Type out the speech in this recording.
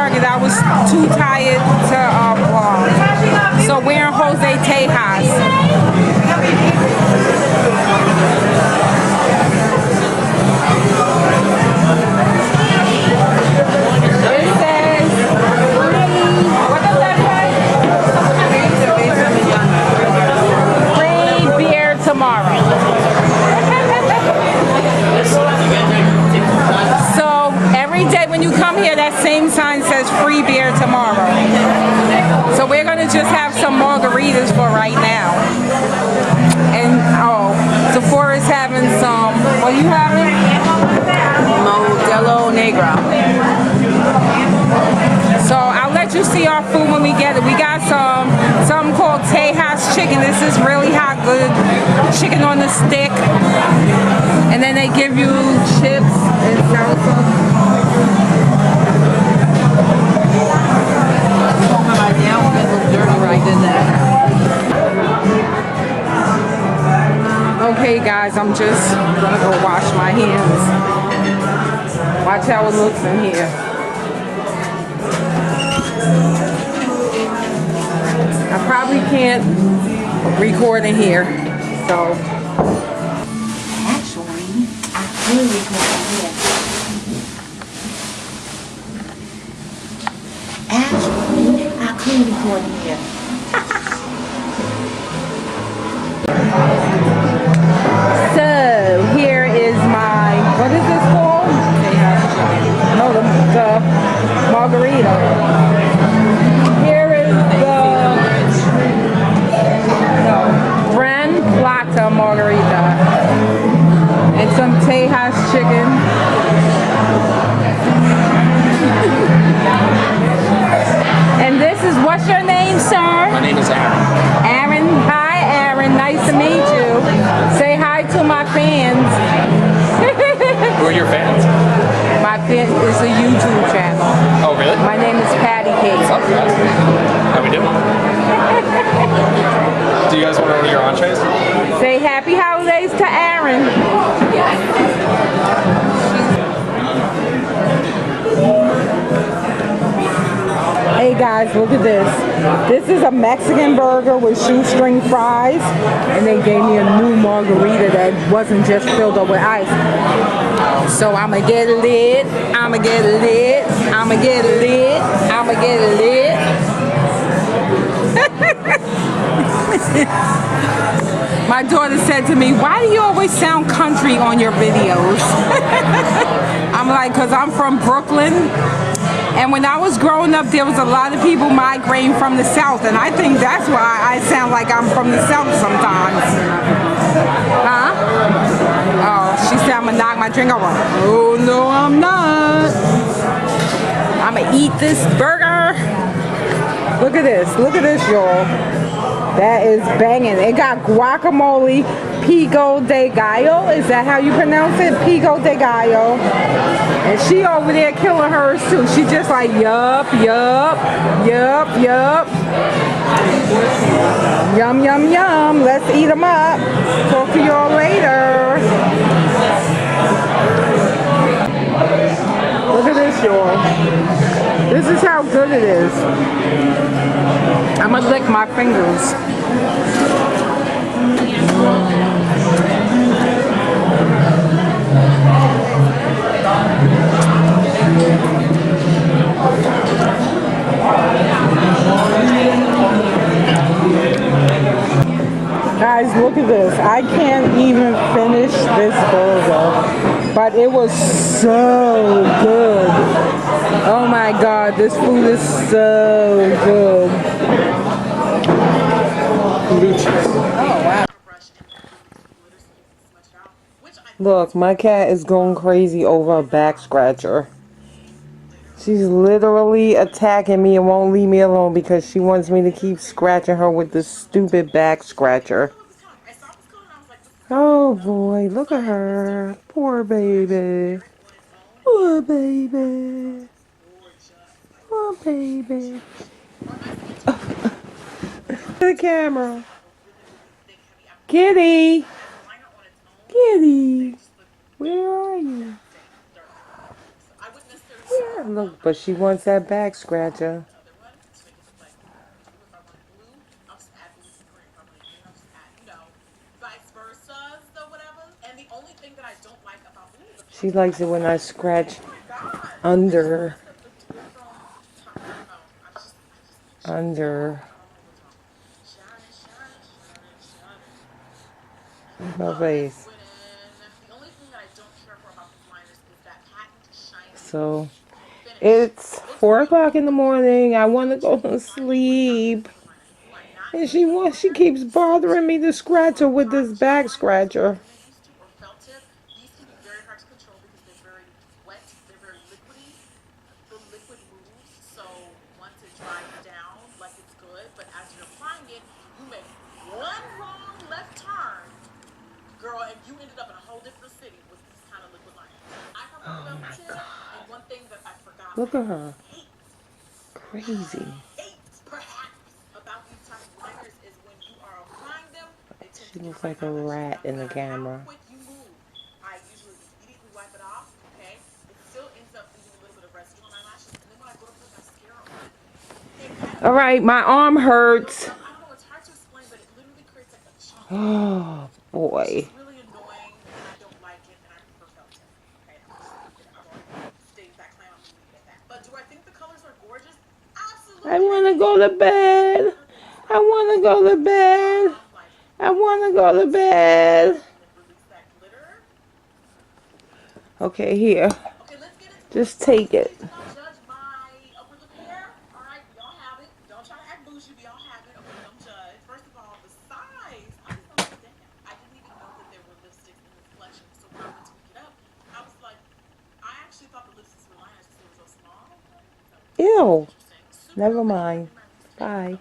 burgers. I was too tired to vlog. So we're in Jose Tejas. Same sign says free beer tomorrow. So we're gonna just have some margaritas for right now. And oh, Sephora's having some. What are you having? Modelo Negro. So I'll let you see our food when we get it. We got something called Tejas chicken. This is really hot, good chicken on the stick. And then they give you chips and salsa. Okay guys, I'm just gonna go wash my hands. Watch how it looks in here. I probably can't record in here, so. Actually, I could record in here. So here is my, what is this called? No, the margarita. Here is the Gran Plata margarita and some Tejas chicken. And this is, what's your name, sir? My name is Aaron. Aaron, hi Aaron, nice to meet you. Say hi to my fans. Who are your fans? My fan is a YouTube channel. Oh, really? My name is PattiCakeGal. What's up, guys? How we doing? Do you guys want to order your entrees? Say happy holidays to Aaron. Hey guys, look at this. This is a Mexican burger with shoestring fries, and they gave me a new margarita that wasn't just filled up with ice. So I'ma get lit, I'ma get lit, I'ma get lit, I'ma get lit. My daughter said to me, why do you always sound country on your videos? I'm like, because I'm from Brooklyn. And when I was growing up, there was a lot of people migrating from the South. And I think that's why I sound like I'm from the South sometimes. Huh? Oh, she said I'm going to knock my drink over. Oh, no, I'm not. I'm going to eat this burger. Look at this. Look at this, y'all. That is banging. It got guacamole, pico de gallo. Is that how you pronounce it? Pico de gallo. And she over there killing hers too. She just like, yup, yup, yup, yup. Yum, yum, yum. Let's eat them up. Talk to y'all later. Look at this, y'all. This is how good it is. I'm gonna lick my fingers. Guys, look at this. I can't even finish this burger, but it was so good. Oh my God, this food is so good. Oh wow. Look, my cat is going crazy over a back scratcher. She's literally attacking me and won't leave me alone because she wants me to keep scratching her with this stupid back scratcher. Oh boy, look at her. Poor baby. Poor baby. Poor baby. The camera. Kitty. Kitty. Where are you? Where Look, but she wants that back scratcher. She likes it when I scratch under her face. So it's 4 o'clock in the morning. I want to go to sleep. And she keeps bothering me to scratch her with this back scratcher. Oh my God. Look at her. Crazy. She looks like a rat in the camera. All right, my arm hurts. Oh boy. I want to go to bed. I want to go to bed. I want to go to bed. Okay, here. Just take it. Ew. Never mind. Bye.